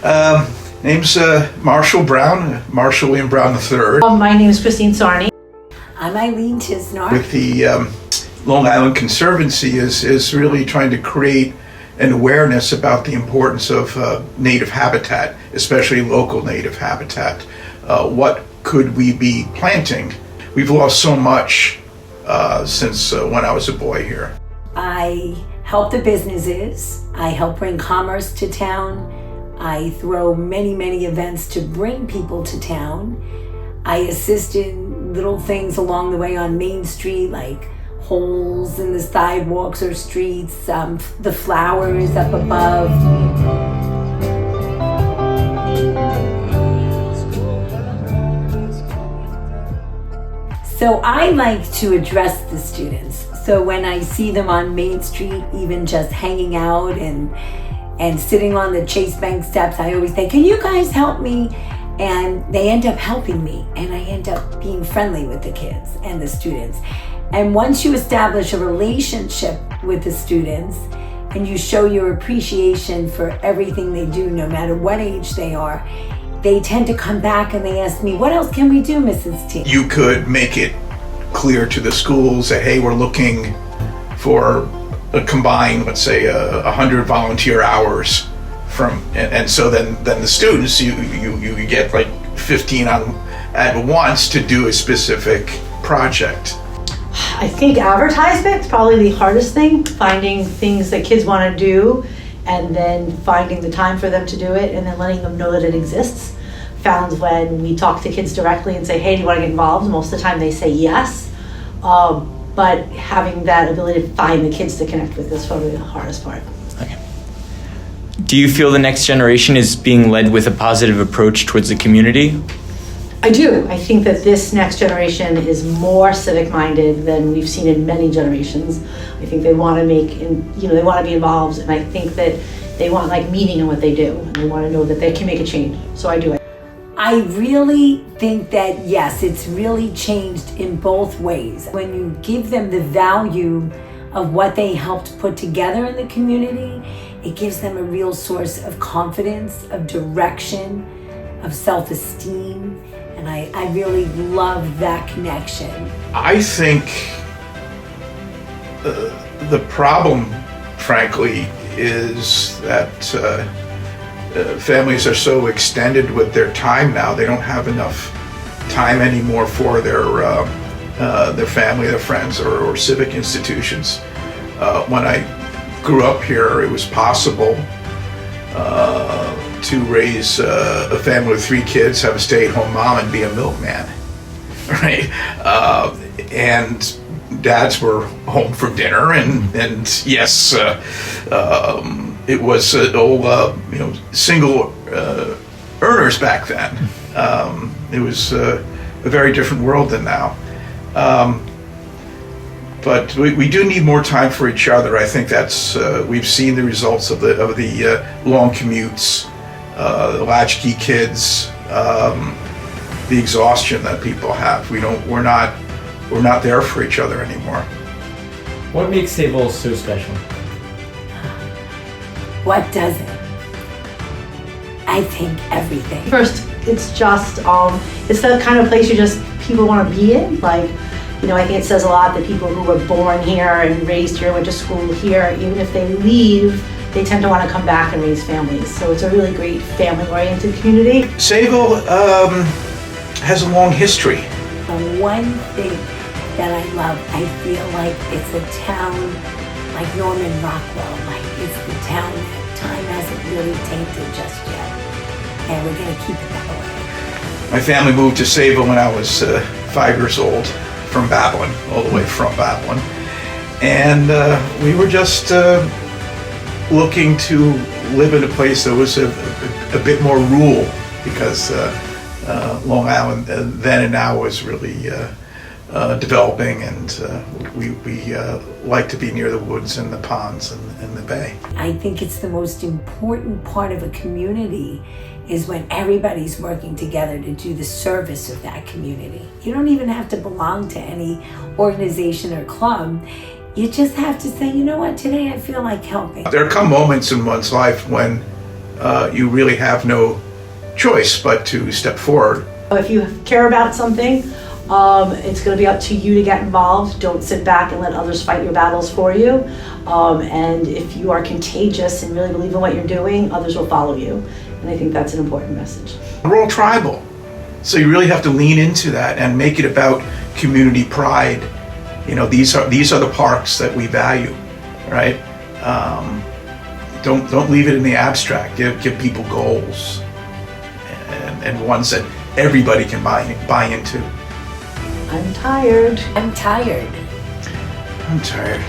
Name's Marshall Brown, Marshall William Brown III. My name is Christine Sarney. I'm Eileen Tisnar. With the Long Island Conservancy is really trying to create an awareness about the importance of native habitat, especially local native habitat. What could we be planting? We've lost so much since when I was a boy here. I help the businesses. I help bring commerce to town. I throw many events to bring people to town. I assist in little things along the way on Main Street, like holes in the sidewalks or streets, the flowers up above. So I like to address the students. So when I see them on Main Street, even just hanging out and sitting on the Chase Bank steps, I always say, can you guys help me? And they end up helping me, and I end up being friendly with the kids and the students. And once you establish a relationship with the students and you show your appreciation for everything they do, no matter what age they are, they tend to come back and they ask me, what else can we do, Mrs. T? You could make it clear to the schools that, hey, we're looking for a combined, let's say, 100 volunteer hours from, and so then the students, you get like 15 at once to do a specific project. I think advertisement's probably the hardest thing, finding things that kids want to do and then finding the time for them to do it and then letting them know that it exists. Found when we talk to kids directly and say, hey, do you want to get involved? Most of the time they say yes. But having that ability to find the kids to connect with is probably the hardest part. Okay. Do you feel the next generation is being led with a positive approach towards the community? I do. I think that this next generation is more civic-minded than we've seen in many generations. I think they want to they want to be involved, and I think that they want meaning in what they do, and they want to know that they can make a change. So I do it. I really think that, yes, it's really changed in both ways. When you give them the value of what they helped put together in the community, it gives them a real source of confidence, of direction, of self-esteem, and I really love that connection. I think the problem, frankly, is that families are so extended with their time now. They don't have enough time anymore for their family, their friends, or civic institutions. When I grew up here, it was possible to raise a family with 3 kids, have a stay-at-home mom, and be a milkman, right? And dads were home for dinner, and yes, it was single earners back then. It was a very different world than now. But we do need more time for each other. I think that's we've seen the results of the long commutes, the latchkey kids, the exhaustion that people have. We're not there for each other anymore. What makes Sayville so special? What doesn't? I think everything. First, it's just it's the kind of place people want to be in. I think it says a lot that people who were born here and raised here, went to school here, even if they leave, they tend to want to come back and raise families. So it's a really great family-oriented community. Sayville has a long history. The one thing that I love, I feel like it's a town like Norman Rockwell, it's the town that time hasn't really tainted just yet. And we're going to keep it that way. My family moved to Sayville when I was 5 years old, from Babylon, all the way from Babylon. And we were just looking to live in a place that was a bit more rural, because Long Island then and now was really developing, and we like to be near the woods and the ponds and the bay. I think it's the most important part of a community is when everybody's working together to do the service of that community. You don't even have to belong to any organization or club. You just have to say, you know what, today I feel like helping. There come moments in one's life when you really have no choice but to step forward. If you care about something, it's going to be up to you to get involved. Don't sit back and let others fight your battles for you. And if you are contagious and really believe in what you're doing, others will follow you. And I think that's an important message. We're all tribal, so you really have to lean into that and make it about community pride. You know, these are the parks that we value, right? Don't leave it in the abstract. Give people goals and ones that everybody can buy into. I'm tired. I'm tired. I'm tired.